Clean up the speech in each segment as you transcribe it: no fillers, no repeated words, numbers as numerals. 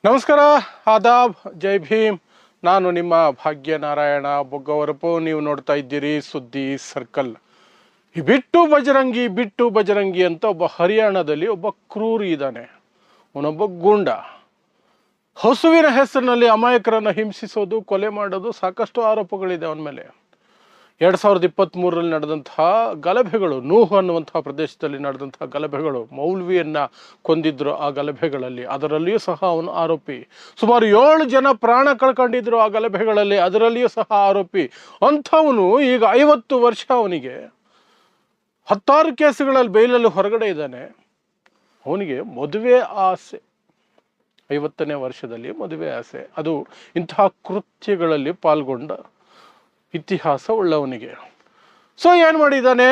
ನಮಸ್ಕಾರ, ಆದಾಬ್, ಜೈ ಭೀಮ್. ನಾನು ನಿಮ್ಮ ಭಾಗ್ಯನಾರಾಯಣ ಬೊಗ್ಗವರಪು. ನೀವು ನೋಡ್ತಾ ಇದ್ದೀರಿ ಸುದ್ದಿ ಸರ್ಕಲ್. ಈ ಬಿಟ್ಟು ಬಜರಂಗಿ ಅಂತ ಒಬ್ಬ ಹರಿಯಾಣದಲ್ಲಿ ಒಬ್ಬ ಕ್ರೂರಿ ಇದ್ದಾನೆ. ಅವನೊಬ್ಬ ಗೂಂಡ. ಹಸುವಿನ ಹೆಸರಿನಲ್ಲಿ ಅಮಾಯಕರನ್ನು ಹಿಂಸಿಸೋದು, ಕೊಲೆ ಮಾಡೋದು, ಸಾಕಷ್ಟು ಆರೋಪಗಳಿದೆ ಅವನ ಮೇಲೆ. 2023ರಲ್ಲಿ ನಡೆದಂತಹ ಗಲಭೆಗಳು, ನೂಹ್ ಅನ್ನುವಂತಹ ಪ್ರದೇಶದಲ್ಲಿ ನಡೆದಂತಹ ಗಲಭೆಗಳು, ಮೌಲ್ವಿಯನ್ನ ಕೊಂದಿದ್ರು. ಆ ಗಲಭೆಗಳಲ್ಲಿ ಅದರಲ್ಲಿಯೂ ಸಹ ಅವನು ಆರೋಪಿ. ಸುಮಾರು 7 ಜನ ಪ್ರಾಣ ಕಳ್ಕೊಂಡಿದ್ರು ಆ ಗಲಭೆಗಳಲ್ಲಿ, ಅದರಲ್ಲಿಯೂ ಸಹ ಆರೋಪಿ. ಅಂಥವನು ಈಗ 50 ವರ್ಷ, ಅವನಿಗೆ 16 ಕೇಸುಗಳಲ್ಲಿ ಬೈಲಲ್ಲಿ ಹೊರಗಡೆ ಇದ್ದಾನೆ. ಅವನಿಗೆ ಮದುವೆ ಆಸೆ, 50ನೇ ವರ್ಷದಲ್ಲಿ ಮದುವೆ ಆಸೆ. ಅದು ಇಂತಹ ಕೃತ್ಯಗಳಲ್ಲಿ ಪಾಲ್ಗೊಂಡ ಇತಿಹಾಸ ಉಳ್ಳವನಿಗೆ. ಸೊ ಏನು ಮಾಡಿದ್ದಾನೆ,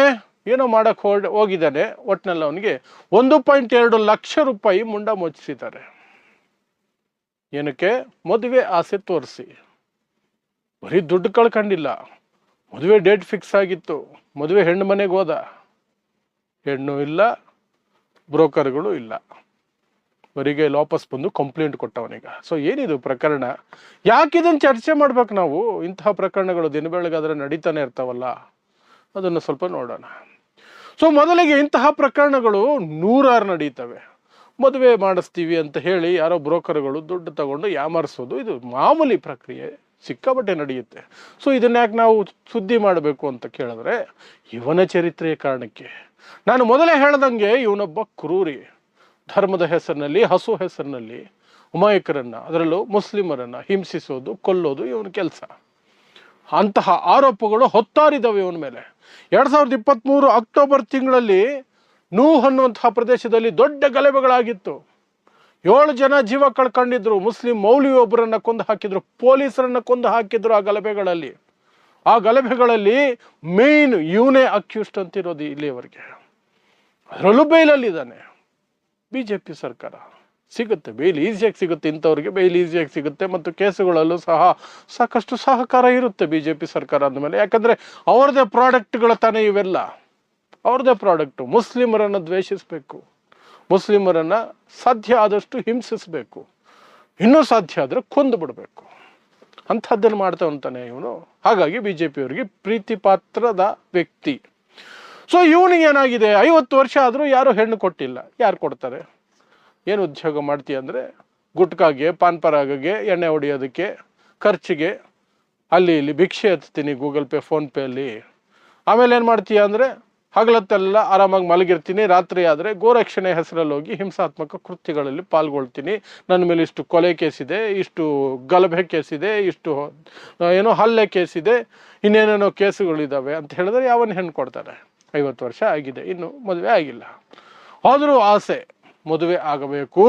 ಏನೋ ಮಾಡಕ್ಕೆ ಹೋಗಿದ್ದಾನೆ. ಒಟ್ಟಿನಲ್ಲಿ ಅವನಿಗೆ 1.2 ಲಕ್ಷ ರೂಪಾಯಿ ಮುಂಡ ಮುಚ್ಚಿಸಿದ್ದಾರೆ. ಏನಕ್ಕೆ? ಮದುವೆ ಆಸೆ ತೋರಿಸಿ. ಬರೀ ದುಡ್ಡು ಕಳ್ಕೊಂಡಿಲ್ಲ, ಮದುವೆ ಡೇಟ್ ಫಿಕ್ಸ್ ಆಗಿತ್ತು. ಮದುವೆ ಹೆಣ್ಣು ಮನೆಗೆ ಹೋದ, ಹೆಣ್ಣು ಇಲ್ಲ, ಬ್ರೋಕರ್ಗಳು ಇಲ್ಲ. ಅವರಿಗೆ ವಾಪಸ್ ಬಂದು ಕಂಪ್ಲೇಂಟ್ ಕೊಟ್ಟವನೀಗ. ಸೊ ಏನಿದು ಪ್ರಕರಣ? ಯಾಕಿದನ್ನು ಚರ್ಚೆ ಮಾಡ್ಬೇಕು ನಾವು? ಇಂತಹ ಪ್ರಕರಣಗಳು ದಿನ ಬೆಳಗಾದ್ರೆ ನಡೀತಾನೆ ಇರ್ತಾವಲ್ಲ, ಅದನ್ನು ಸ್ವಲ್ಪ ನೋಡೋಣ. ಸೊ ಮೊದಲಿಗೆ ಇಂತಹ ಪ್ರಕರಣಗಳು 100 ನಡೀತವೆ. ಮದುವೆ ಮಾಡಿಸ್ತೀವಿ ಅಂತ ಹೇಳಿ ಯಾರೋ ಬ್ರೋಕರ್ಗಳು ದುಡ್ಡು ತಗೊಂಡು ಯಾಮರ್ಸೋದು, ಇದು ಮಾಮೂಲಿ ಪ್ರಕ್ರಿಯೆ, ಸಿಕ್ಕಾಪಟ್ಟೆ ನಡೆಯುತ್ತೆ. ಸೊ ಇದನ್ನ ಯಾಕೆ ನಾವು ಸುದ್ದಿ ಮಾಡಬೇಕು ಅಂತ ಕೇಳಿದ್ರೆ, ಇವನ ಚರಿತ್ರೆಯ ಕಾರಣಕ್ಕೆ. ನಾನು ಮೊದಲೇ ಹೇಳ್ದಂಗೆ ಇವನೊಬ್ಬ ಕ್ರೂರಿ. ಧರ್ಮದ ಹೆಸರಿನಲ್ಲಿ, ಹಸು ಹೆಸರಿನಲ್ಲಿ ಅಮಾಯಕರನ್ನ, ಅದರಲ್ಲೂ ಮುಸ್ಲಿಮರನ್ನ ಹಿಂಸಿಸೋದು, ಕೊಲ್ಲೋದು ಇವನ ಕೆಲಸ. ಅಂತಹ ಆರೋಪಗಳು ಹೊತ್ತಾರಿದವೆ ಇವನ ಮೇಲೆ. 2023 ಅಕ್ಟೋಬರ್ ತಿಂಗಳಲ್ಲಿ ನೂಹ್ ಅನ್ನುವಂತಹ ಪ್ರದೇಶದಲ್ಲಿ ದೊಡ್ಡ ಗಲಭೆಗಳಾಗಿತ್ತು. 7 ಜನ ಜೀವ ಕಳ್ಕೊಂಡಿದ್ರು. ಮುಸ್ಲಿಂ ಮೌಲ್ವಿ ಒಬ್ಬರನ್ನ ಕೊಂದು ಹಾಕಿದ್ರು, ಪೊಲೀಸರನ್ನ ಕೊಂದು ಹಾಕಿದ್ರು ಆ ಗಲಭೆಗಳಲ್ಲಿ ಮೇನ್ ಇವನೇ ಅಕ್ಯೂಸ್ಟ್ ಅಂತಿರೋದು ಇಲ್ಲಿಯವರೆಗೆ. ಅದರಲ್ಲೂ ಬೈಲಲ್ಲಿದ್ದಾನೆ. ಬಿಜೆಪಿ ಸರ್ಕಾರ ಸಿಗುತ್ತೆ, ಬೇಲ್ ಈಸಿಯಾಗಿ ಸಿಗುತ್ತೆ. ಇಂಥವ್ರಿಗೆ ಬೇಲ್ ಈಸಿಯಾಗಿ ಸಿಗುತ್ತೆ. ಮತ್ತು ಕೇಸುಗಳಲ್ಲೂ ಸಹ ಸಾಕಷ್ಟು ಸಹಕಾರ ಇರುತ್ತೆ ಬಿಜೆಪಿ ಸರ್ಕಾರ ಅಂದಮೇಲೆ. ಯಾಕಂದ್ರೆ ಅವ್ರದೇ ಪ್ರಾಡಕ್ಟ್ಗಳ ತಾನೇ ಇವೆಲ್ಲ, ಅವ್ರದೇ ಪ್ರಾಡಕ್ಟು. ಮುಸ್ಲಿಮರನ್ನು ದ್ವೇಷಿಸಬೇಕು, ಮುಸ್ಲಿಮರನ್ನ ಸಾಧ್ಯ ಆದಷ್ಟು ಹಿಂಸಿಸಬೇಕು, ಇನ್ನೂ ಸಾಧ್ಯ ಆದ್ರೆ ಕೊಂದು ಬಿಡಬೇಕು. ಅಂಥದ್ದನ್ನು ಮಾಡ್ತಾವಂತಾನೆ ಇವನು. ಹಾಗಾಗಿ ಬಿಜೆಪಿಯವರಿಗೆ ಪ್ರೀತಿ ಪಾತ್ರದ ವ್ಯಕ್ತಿ. ಸೊ ಇವನಿಗೆ ಏನಾಗಿದೆ, 50 ವರ್ಷ ಆದರೂ ಯಾರು ಹೆಣ್ಣು ಕೊಟ್ಟಿಲ್ಲ. ಯಾರು ಕೊಡ್ತಾರೆ? ಏನು ಉದ್ಯೋಗ ಮಾಡ್ತೀಯ ಅಂದರೆ, ಗುಟ್ಕಾಗೆ, ಪಾನ್ ಪರಾಗಗೆ, ಎಣ್ಣೆ ಹೊಡಿಯೋದಕ್ಕೆ, ಖರ್ಚಿಗೆ ಅಲ್ಲಿ ಇಲ್ಲಿ ಭಿಕ್ಷೆ ಎತ್ತೀನಿ ಗೂಗಲ್ ಪೇ, ಫೋನ್ ಪೇ ಅಲ್ಲಿ. ಆಮೇಲೆ ಏನು ಮಾಡ್ತೀಯ ಅಂದರೆ, ಹಗಲತ್ತೆಲ್ಲ ಆರಾಮಾಗಿ ಮಲಗಿರ್ತೀನಿ, ರಾತ್ರಿ ಆದರೆ ಗೋರಕ್ಷಣೆ ಹೆಸರಲ್ಲಿ ಹೋಗಿ ಹಿಂಸಾತ್ಮಕ ಕೃತ್ಯಗಳಲ್ಲಿ ಪಾಲ್ಗೊಳ್ತೀನಿ. ನನ್ನ ಮೇಲೆ ಇಷ್ಟು ಕೊಲೆ ಕೇಸಿದೆ, ಇಷ್ಟು ಗಲಭೆ ಕೇಸಿದೆ, ಇಷ್ಟು ಏನೋ ಹಲ್ಲೆ ಕೇಸಿದೆ, ಇನ್ನೇನೇನೋ ಕೇಸುಗಳಿದ್ದಾವೆ ಅಂತ ಹೇಳಿದ್ರೆ ಯಾವನ್ನ ಹೆಣ್ಣು ಕೊಡ್ತಾರೆ? 50 ವರ್ಷ ಆಗಿದೆ, ಇನ್ನು ಮದುವೆ ಆಗಿಲ್ಲ. ಆದರೂ ಆಸೆ ಮದುವೆ ಆಗಬೇಕು,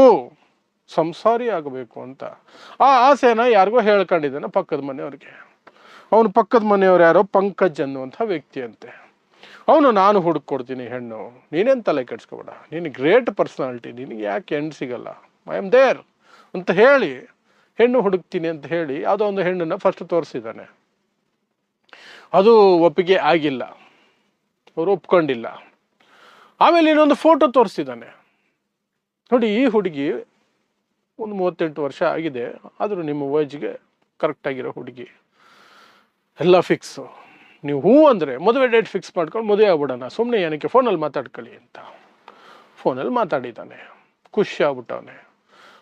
ಸಂಸಾರಿ ಆಗಬೇಕು ಅಂತ. ಆ ಆಸೆನ ಯಾರಿಗೋ ಹೇಳ್ಕೊಂಡಿದ್ದಾನೆ ಪಕ್ಕದ ಮನೆಯವ್ರಿಗೆ. ಅವನು ಪಕ್ಕದ ಮನೆಯವ್ರು ಯಾರೋ ಪಂಕಜ್ ಅನ್ನುವಂಥ ವ್ಯಕ್ತಿ ಅಂತೆ. ಅವನು, ನಾನು ಹುಡುಕೊಡ್ತೀನಿ ಹೆಣ್ಣು, ನೀನೇನು ತಲೆ ಕೆಡ್ಸ್ಕೊಬೇಡ, ನೀನು ಗ್ರೇಟ್ ಪರ್ಸನಾಲಿಟಿ, ನಿನಗೆ ಯಾಕೆ ಹೆಣ್ಣು ಸಿಗಲ್ಲ, ಐ ಆಮ್ ದೇರ್ ಅಂತ ಹೇಳಿ ಹೆಣ್ಣು ಹುಡುಕ್ತೀನಿ ಅಂತ ಹೇಳಿ ಯಾವುದೋ ಒಂದು ಹೆಣ್ಣನ್ನು ಫಸ್ಟ್ ತೋರಿಸಿದ್ದಾನೆ. ಅದು ಒಪ್ಪಿಗೆ ಆಗಿಲ್ಲ, ಅವರು ಒಪ್ಕೊಂಡಿಲ್ಲ. ಆಮೇಲೆ ಇನ್ನೊಂದು ಫೋಟೋ ತೋರಿಸಿದ್ದಾನೆ. ನೋಡಿ, ಈ ಹುಡುಗಿ ಒಂದು 38 ವರ್ಷ ಆಗಿದೆ, ಆದರೂ ನಿಮ್ಮ ವಯಸ್ಸಿಗೆ ಕರೆಕ್ಟಾಗಿರೋ ಹುಡುಗಿ, ಎಲ್ಲ ಫಿಕ್ಸು. ನೀವು ಹೂ ಅಂದರೆ ಮದುವೆ ಡೇಟ್ ಫಿಕ್ಸ್ ಮಾಡ್ಕೊಂಡು ಮದುವೆ ಆಗ್ಬಿಡೋಣ, ಸುಮ್ಮನೆ ಏನಕ್ಕೆ, ಫೋನಲ್ಲಿ ಮಾತಾಡ್ಕೊಳ್ಳಿ ಅಂತ. ಫೋನಲ್ಲಿ ಮಾತಾಡಿದ್ದಾನೆ, ಖುಷಿ ಆಗ್ಬಿಟ್ಟವನೆ.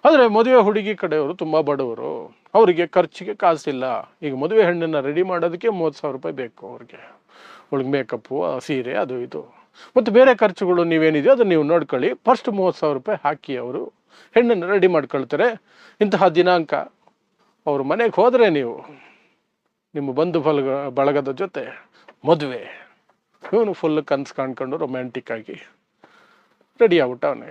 ಆದರೆ ಮದುವೆ ಹುಡುಗಿ ಕಡೆಯವರು ತುಂಬ ಬಡವರು, ಅವರಿಗೆ ಖರ್ಚಿಗೆ ಕಾಸಿಲ್ಲ. ಈಗ ಮದುವೆ ಹೆಣ್ಣನ್ನು ರೆಡಿ ಮಾಡೋದಕ್ಕೆ 30,000 ರೂಪಾಯಿ ಬೇಕು ಅವ್ರಿಗೆ. ಅವಳಿಗೆ ಮೇಕಪ್ಪು, ಸೀರೆ, ಅದು ಇದು ಮತ್ತು ಬೇರೆ ಖರ್ಚುಗಳು ನೀವೇನಿದೆಯೋ ಅದನ್ನು ನೀವು ನೋಡ್ಕೊಳ್ಳಿ. ಫಸ್ಟ್ 30,000 ರೂಪಾಯಿ ಹಾಕಿ ಅವರು ಹೆಣ್ಣನ್ನು ರೆಡಿ ಮಾಡ್ಕೊಳ್ತಾರೆ. ಇಂತಹ ದಿನಾಂಕ ಅವ್ರ ಮನೆಗೆ ಹೋದರೆ ನೀವು ನಿಮ್ಮ ಬಂಧು ಬಳಗದ ಜೊತೆ ಮದುವೆ. ಇವನು ಫುಲ್ ಕನ್ಸು ಕಾಣ್ಕೊಂಡು ರೊಮ್ಯಾಂಟಿಕ್ ಆಗಿ ರೆಡಿ ಆಗ್ಬಿಟ್ಟವನೆ.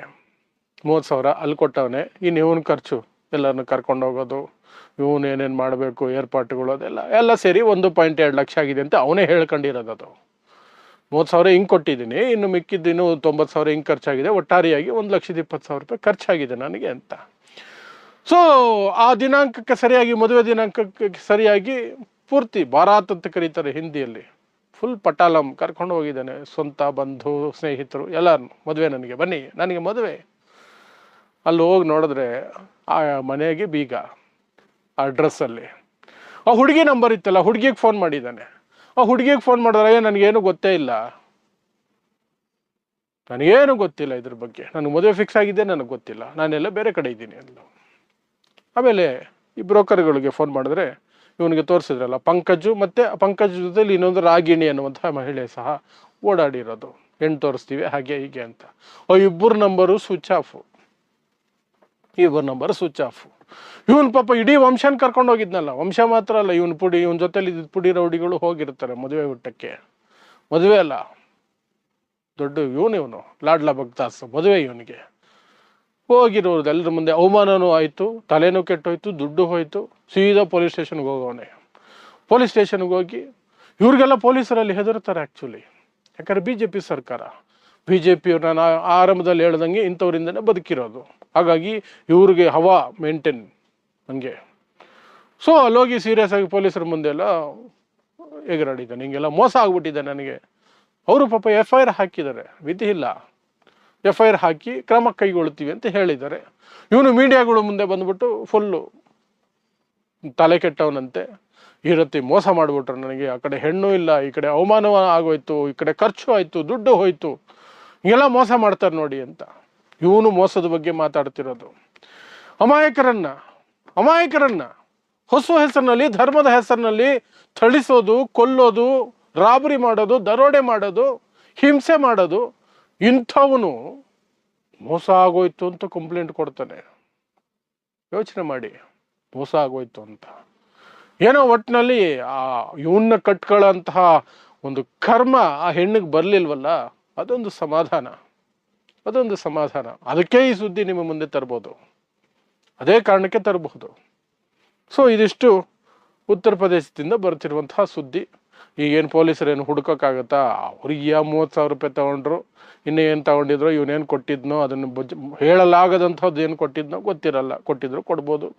30,000 ಅಲ್ಲಿ ಕೊಟ್ಟವನೆ. ಇನ್ನು ಇವನು ಖರ್ಚು, ಎಲ್ಲರನ್ನು ಕರ್ಕೊಂಡು ಹೋಗೋದು, ಇವನು ಏನೇನು ಮಾಡಬೇಕು, ಏರ್ಪಾಟುಗಳು, ಎಲ್ಲ ಸೇರಿ 1.2 ಲಕ್ಷ ಆಗಿದೆ ಅಂತ ಅವನೇ ಹೇಳ್ಕೊಂಡಿರೋದು. ಅದು 30,000 ಹಿಂಗೆ ಕೊಟ್ಟಿದ್ದೀನಿ, ಇನ್ನು ಮಿಕ್ಕಿದ್ದು 90,000 ಹಿಂಗೆ ಖರ್ಚಾಗಿದೆ, ಒಟ್ಟಾರೆಯಾಗಿ 1,20,000 ರೂಪಾಯಿ ಖರ್ಚಾಗಿದೆ ನನಗೆ ಅಂತ. ಸೊ ಆ ದಿನಾಂಕಕ್ಕೆ ಸರಿಯಾಗಿ, ಮದುವೆ ದಿನಾಂಕಕ್ಕೆ ಸರಿಯಾಗಿ ಪೂರ್ತಿ ಬಾರಾತ್ ಅಂತ ಕರೀತಾರೆ ಹಿಂದಿಯಲ್ಲಿ, ಫುಲ್ ಪಟಾಲಂ ಕರ್ಕೊಂಡು ಹೋಗಿದ್ದಾನೆ. ಸ್ವಂತ ಬಂಧು ಸ್ನೇಹಿತರು ಎಲ್ಲರೂ, ಮದುವೆ ನನಗೆ ಬನ್ನಿ, ನನಗೆ ಮದುವೆ. ಅಲ್ಲಿ ಹೋಗಿ ನೋಡಿದ್ರೆ ಆ ಮನೆಗೆ ಬೀಗ, ಆ ಅಡ್ರೆಸ್ಸಲ್ಲಿ ಆ ಹುಡುಗಿ ನಂಬರ್ ಇತ್ತಲ್ಲ, ಹುಡುಗಿಗೆ ಫೋನ್ ಮಾಡಿದ್ದಾನೆ. ಆ ಹುಡುಗಿಗೆ ಫೋನ್ ಮಾಡಿದ್ರೆ ನನಗೇನು ಗೊತ್ತೇ ಇಲ್ಲ, ನನಗೇನು ಗೊತ್ತಿಲ್ಲ ಇದ್ರ ಬಗ್ಗೆ, ನನಗೆ ಮದುವೆ ಫಿಕ್ಸ್ ಆಗಿದೆ, ನನಗೆ ಗೊತ್ತಿಲ್ಲ, ನಾನೆಲ್ಲ ಬೇರೆ ಕಡೆ ಇದ್ದೀನಿ ಅಂದ್ಲು. ಆಮೇಲೆ ಈ ಬ್ರೋಕರ್ಗಳಿಗೆ ಫೋನ್ ಮಾಡಿದ್ರೆ ಇವನಿಗೆ ತೋರಿಸಿದ್ರಲ್ಲ ಪಂಕಜು, ಮತ್ತು ಪಂಕಜ್ ಜೊತೆಲಿ ಇನ್ನೊಂದು ರಾಗಿಣಿ ಅನ್ನುವಂಥ ಮಹಿಳೆ ಸಹ ಓಡಾಡಿರೋದು, ಹೆಣ್ಣು ತೋರಿಸ್ತೀವಿ ಹಾಗೆ ಹೀಗೆ ಅಂತ. ಇಬ್ಬರು ನಂಬರು ಸ್ವಿಚ್ ಆಫು, ಇಬ್ಬರು ನಂಬರ್ ಸ್ವಿಚ್ ಆಫು. ಇವನ್ ಪಾಪ ಇಡೀ ವಂಶನ ಕರ್ಕೊಂಡು ಹೋಗಿದ್ನಲ್ಲ, ವಂಶ ಮಾತ್ರ ಅಲ್ಲ, ಇವನ್ ಜೊತೆಲಿ ಪುಡಿ ರೌಡಿಗಳು ಹೋಗಿರ್ತಾರೆ ಮದುವೆ ಊಟಕ್ಕೆ. ಮದುವೆ ಅಲ್ಲ, ದೊಡ್ಡ ಇವನು ಲಾಡ್ಲಾ ಭಕ್ತಾಸ್ ಮದುವೆ. ಇವನಿಗೆ ಹೋಗಿರೋದು ಎಲ್ಲರ ಮುಂದೆ ಅವಮಾನನೂ ಆಯಿತು, ತಲೆನೂ ಕೆಟ್ಟೋಯ್ತು, ದುಡ್ಡು ಹೋಯ್ತು. ಸೀದಾ ಪೊಲೀಸ್ ಸ್ಟೇಷನ್ಗೆ ಹೋಗೋನೆ. ಪೊಲೀಸ್ ಸ್ಟೇಷನ್ಗೆ ಹೋಗಿ ಇವ್ರಿಗೆಲ್ಲ ಪೊಲೀಸರಲ್ಲಿ ಹೆದರ್ತಾರೆ ಆ್ಯಕ್ಚುಲಿ. ಯಾಕಂದ್ರೆ BJP ಸರ್ಕಾರ, BJP ನಾನು ಆರಂಭದಲ್ಲಿ ಹೇಳ್ದಂಗೆ ಇಂಥವ್ರಿಂದನೇ ಬದುಕಿರೋದು. ಹಾಗಾಗಿ ಇವ್ರಿಗೆ ಹವಾ ಮೇಂಟೈನ್ ನನಗೆ. ಸೊ ಅಲ್ಲೋಗಿ ಸೀರಿಯಸ್ ಆಗಿ ಪೊಲೀಸರ ಮುಂದೆ ಎಲ್ಲ ಎಗರಾಡಿದ್ದಾನೆ, ಹಿಂಗೆಲ್ಲ ಮೋಸ ಆಗ್ಬಿಟ್ಟಿದೆ ನನಗೆ. ಅವರು ಪಾಪ FIR ಹಾಕಿದ್ದಾರೆ, ವಿಧಿ ಇಲ್ಲ, FIR ಹಾಕಿ ಕ್ರಮ ಕೈಗೊಳ್ತೀವಿ ಅಂತ ಹೇಳಿದ್ದಾರೆ. ಇವನು ಮೀಡಿಯಾಗಳು ಮುಂದೆ ಬಂದ್ಬಿಟ್ಟು ಫುಲ್ಲು ತಲೆ ಕೆಟ್ಟವನಂತೆ, ಈ ರೀತಿ ಮೋಸ ಮಾಡಿಬಿಟ್ರು ನನಗೆ, ಆ ಕಡೆ ಹೆಣ್ಣು ಇಲ್ಲ, ಈ ಕಡೆ ಅವಮಾನ ಆಗೋಯ್ತು, ಈ ಕಡೆ ಖರ್ಚು ಆಯಿತು, ದುಡ್ಡು ಹೋಯ್ತು, ಹಿಂಗೆಲ್ಲ ಮೋಸ ಮಾಡ್ತಾರೆ ನೋಡಿ ಅಂತ ಇವನು ಮೋಸದ ಬಗ್ಗೆ ಮಾತಾಡ್ತಿರೋದು. ಅಮಾಯಕರನ್ನ ಹೊಸ ಹೆಸರಿನಲ್ಲಿ, ಧರ್ಮದ ಹೆಸರಿನಲ್ಲಿ ಥಳಿಸೋದು, ಕೊಲ್ಲೋದು, ರಾಬರಿ ಮಾಡೋದು, ದರೋಡೆ ಮಾಡೋದು, ಹಿಂಸೆ ಮಾಡೋದು. ಇಂಥವನು ಮೋಸ ಆಗೋಯ್ತು ಅಂತ ಕಂಪ್ಲೇಂಟ್ ಕೊಡ್ತಾನೆ. ಯೋಚನೆ ಮಾಡಿ, ಮೋಸ ಆಗೋಯ್ತು ಅಂತ. ಏನೋ ಒಟ್ಟಿನಲ್ಲಿ ಆ ಇವನ್ನ ಕಟ್ಕೊಳ್ಳೋಂತಹ ಒಂದು ಕರ್ಮ ಆ ಹೆಣ್ಣಿಗೆ ಬರಲಿಲ್ವಲ್ಲ, ಅದೊಂದು ಸಮಾಧಾನ. ಅದಕ್ಕೆ ಈ ಸುದ್ದಿ ನಿಮ್ಮ ಮುಂದೆ ತರ್ಬೋದು, ಅದೇ ಕಾರಣಕ್ಕೆ ತರಬಹುದು. ಸೊ ಇದಿಷ್ಟು ಉತ್ತರ ಪ್ರದೇಶದಿಂದ ಬರ್ತಿರುವಂತಹ ಸುದ್ದಿ. ಈಗೇನು ಪೊಲೀಸರೇನು ಹುಡ್ಕೋಕ್ಕಾಗತ್ತಾ? ಅವ್ರಿಗೆ 30,000 ರೂಪಾಯಿ ತಗೊಂಡ್ರು, ಇನ್ನೇನು ತಗೊಂಡಿದ್ರು, ಇವನೇನು ಕೊಟ್ಟಿದ್ನೋ ಅದನ್ನು ಹೇಳಲಾಗದಂಥದ್ದು ಏನು ಕೊಟ್ಟಿದ್ನೋ ಗೊತ್ತಿರಲ್ಲ. ಕೊಟ್ಟಿದ್ರು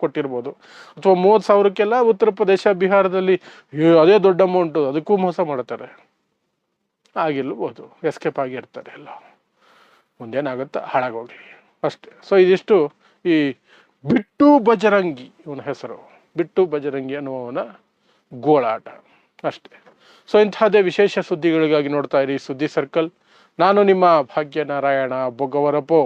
ಕೊಟ್ಟಿರ್ಬೋದು. ಅಥವಾ 30,000ಕ್ಕೆಲ್ಲ ಉತ್ತರ ಪ್ರದೇಶ ಬಿಹಾರದಲ್ಲಿ ಅದೇ ದೊಡ್ಡ ಅಮೌಂಟು, ಅದಕ್ಕೂ ಮೋಸ ಮಾಡ್ತಾರೆ. ಆಗಿರ್ಬೋದು, ಎಸ್ಕೇಪ್ ಆಗಿರ್ತಾರೆ ಎಲ್ಲ. ಮುಂದೇನಾಗುತ್ತಾ ಹಾಳಾಗೋಗ್ಲಿ ಅಷ್ಟೇ. ಸೊ ಇದಿಷ್ಟು ಈ ಬಿಟ್ಟು ಬಜರಂಗಿ, ಇವನ ಹೆಸರು ಬಿಟ್ಟು ಬಜರಂಗಿ ಅನ್ನುವವನ ಗೋಳಾಟ ಅಷ್ಟೇ. ಸೊ ಇಂತಹದೇ ವಿಶೇಷ ಸುದ್ದಿಗಳಿಗಾಗಿ ನೋಡ್ತಾ ಇರಿ ಸುದ್ದಿ ಸರ್ಕಲ್. ನಾನು ನಿಮ್ಮ ಭಾಗ್ಯನಾರಾಯಣ ಬೊಗವರಪೋ.